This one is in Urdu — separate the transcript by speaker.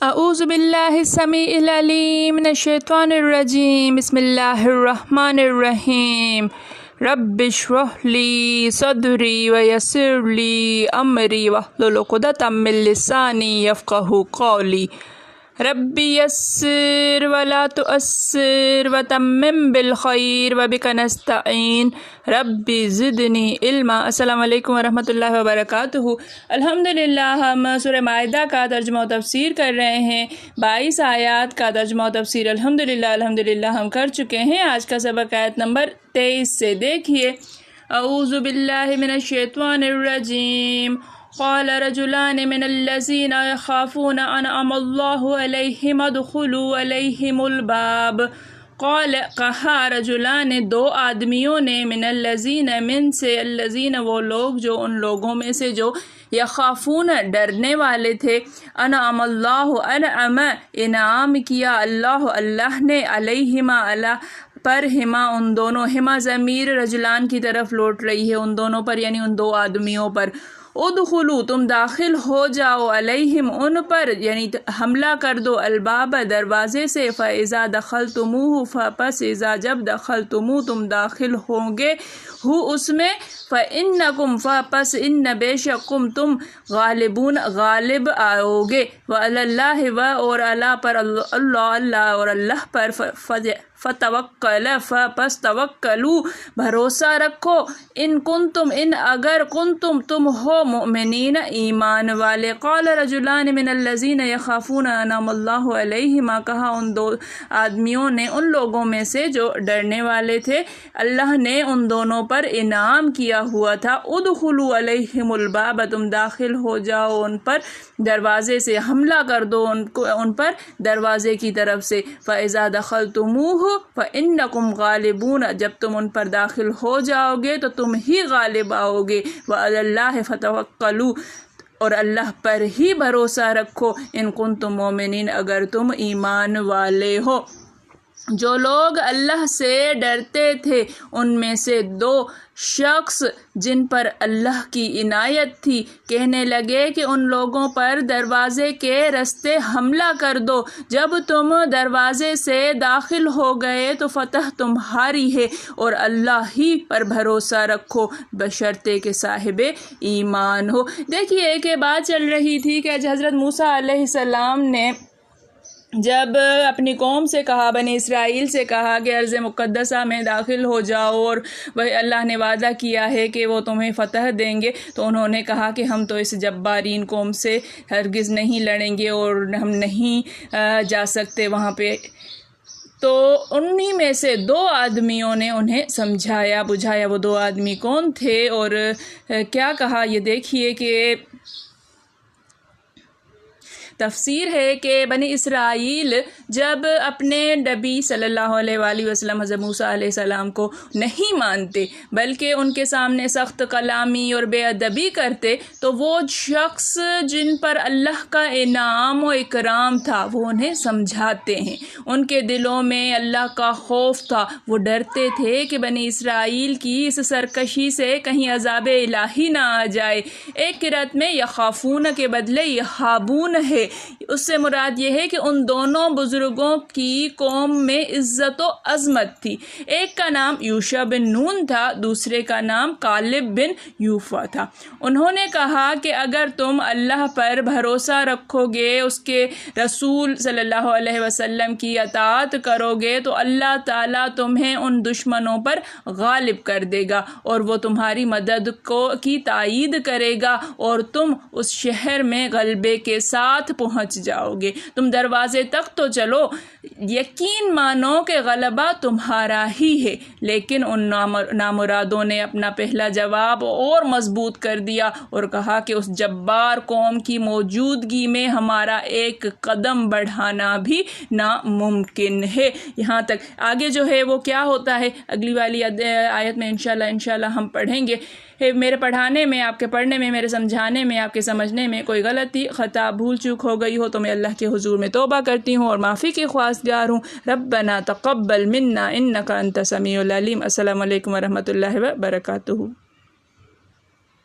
Speaker 1: اعوذ باللہ السمیع العلیم من الشیطان الرجیم بسم اللہ الرحمن الرحیم رب اشرح لی صدری ویسر لی امری واحلل عقدۃ من لسانی یفقہوا قولی رب یسر ولا تعسر وتمم بالخیر وبک نستعین رب زدنی علما۔ السلام علیکم ورحمۃ اللہ وبرکاتہ۔ الحمدللہ ہم سورہ مائدہ کا ترجمہ و تفسیر کر رہے ہیں۔ 22 آیات کا ترجمہ و تفسیر الحمدللہ ہم کر چکے ہیں۔ آج کا سبق آیت نمبر 23 سے دیکھیے۔ اعوذ باللہ من الشیطان الرجیم قال رجلان من الذین یخافون انعم اللہ علیہم ادخلوا علیہم الباب۔ قال کہا رجلان دو آدمیوں نے، من الذین من سے، الذین وہ لوگ جو ان لوگوں میں سے جو یخافون ڈرنے والے تھے، انعم اللہ انعم انعام کیا اللہ نے، علیہما اللہ پر، ہما ان دونوں، ہما ضمیر رجلان کی طرف لوٹ رہی ہے، ان دونوں پر یعنی ان دو آدمیوں پر۔ ادخلو تم داخل ہو جاؤ، علیہم ان پر یعنی حملہ کر دو، الباب دروازے سے، فاذا دخلتموہ پس اذا جب دخلتموہ تم داخل ہوں گے، ہو اس میں، فانکم پس ان بے شکم تم غالبون غالب آؤ گے، وعلی اللہ و اور اللہ پر، اللہ اور اللہ پر، فتوکل پس توکلو بھروسہ رکھو، ان کنتم ان اگر کنتم تم ہو مؤمنین ایمان والے۔ قال رجلان من الذین یخافون انعم اللہ علیہما کہا ان دو آدمیوں نے ان لوگوں میں سے جو ڈرنے والے تھے، اللہ نے ان دونوں پر انعام کیا ہوا تھا، ادخلوا علیہم الباب تم داخل ہو جاؤ ان پر دروازے سے، حملہ کر دو ان پر دروازے کی طرف سے، فاذا دخلتموہ فانکم غالبون جب تم ان پر داخل ہو جاؤ گے تو تم ہی غالب آؤ گے، وعلی اللہ فتوکلوا اور اللہ پر ہی بھروسہ رکھو، ان کنتم مومنین اگر تم ایمان والے ہو۔ جو لوگ اللہ سے ڈرتے تھے ان میں سے دو شخص جن پر اللہ کی عنایت تھی، کہنے لگے کہ ان لوگوں پر دروازے کے رستے حملہ کر دو، جب تم دروازے سے داخل ہو گئے تو فتح تمہاری ہے اور اللہ ہی پر بھروسہ رکھو بشرطے کہ صاحب ایمان ہو۔ دیکھیے ایک بات چل رہی تھی کہ حضرت موسیٰ علیہ السلام نے جب اپنی قوم سے کہا، بنی اسرائیل سے کہا کہ ارض مقدسہ میں داخل ہو جاؤ اور وہ اللہ نے وعدہ کیا ہے کہ وہ تمہیں فتح دیں گے، تو انہوں نے کہا کہ ہم تو اس جبارین قوم سے ہرگز نہیں لڑیں گے اور ہم نہیں جا سکتے وہاں پہ۔ تو انہی میں سے دو آدمیوں نے انہیں سمجھایا بجھایا۔ وہ دو آدمی کون تھے اور کیا کہا، یہ دیکھیے کہ تفسیر ہے کہ بنی اسرائیل جب اپنے نبی صلی اللہ علیہ وآلہ وسلم حضرت موسیٰ علیہ السلام کو نہیں مانتے بلکہ ان کے سامنے سخت کلامی اور بے ادبی کرتے، تو وہ شخص جن پر اللہ کا انعام و اکرام تھا وہ انہیں سمجھاتے ہیں۔ ان کے دلوں میں اللہ کا خوف تھا، وہ ڈرتے تھے کہ بنی اسرائیل کی اس سرکشی سے کہیں عذاب الہی نہ آ جائے۔ ایک قرأت میں یخافون کے بدلے یہابون ہے، اس سے مراد یہ ہے کہ ان دونوں بزرگوں کی قوم میں عزت و عظمت تھی۔ ایک کا نام یوشع بن نون تھا، دوسرے کا نام کالب بن یوفا تھا۔ انہوں نے کہا کہ اگر تم اللہ پر بھروسہ رکھو گے، اس کے رسول صلی اللہ علیہ وسلم کی اطاعت کرو گے تو اللہ تعالیٰ تمہیں ان دشمنوں پر غالب کر دے گا اور وہ تمہاری مدد کی تائید کرے گا اور تم اس شہر میں غلبے کے ساتھ پہنچ جاؤ گے۔ تم دروازے تک تو چلو، یقین مانو کہ غلبہ تمہارا ہی ہے۔ لیکن ان نامرادوں نے اپنا پہلا جواب اور مضبوط کر دیا اور کہا کہ اس جبار قوم کی موجودگی میں ہمارا ایک قدم بڑھانا بھی ناممکن ہے۔ یہاں تک آگے جو ہے وہ کیا ہوتا ہے اگلی والی آیت میں انشاءاللہ ہم پڑھیں گے۔ میرے پڑھانے میں، آپ کے پڑھنے میں، میرے سمجھانے میں، آپ کے سمجھنے میں کوئی غلطی خطا بھول چوک ہو گئی ہو تو میں اللہ کے حضور میں توبہ کرتی ہوں اور معافی کی خواستگار ہوں۔ ربنا تقبل منا انک انت السمیع العلیم۔ السلام علیکم ورحمۃ اللہ وبرکاتہ۔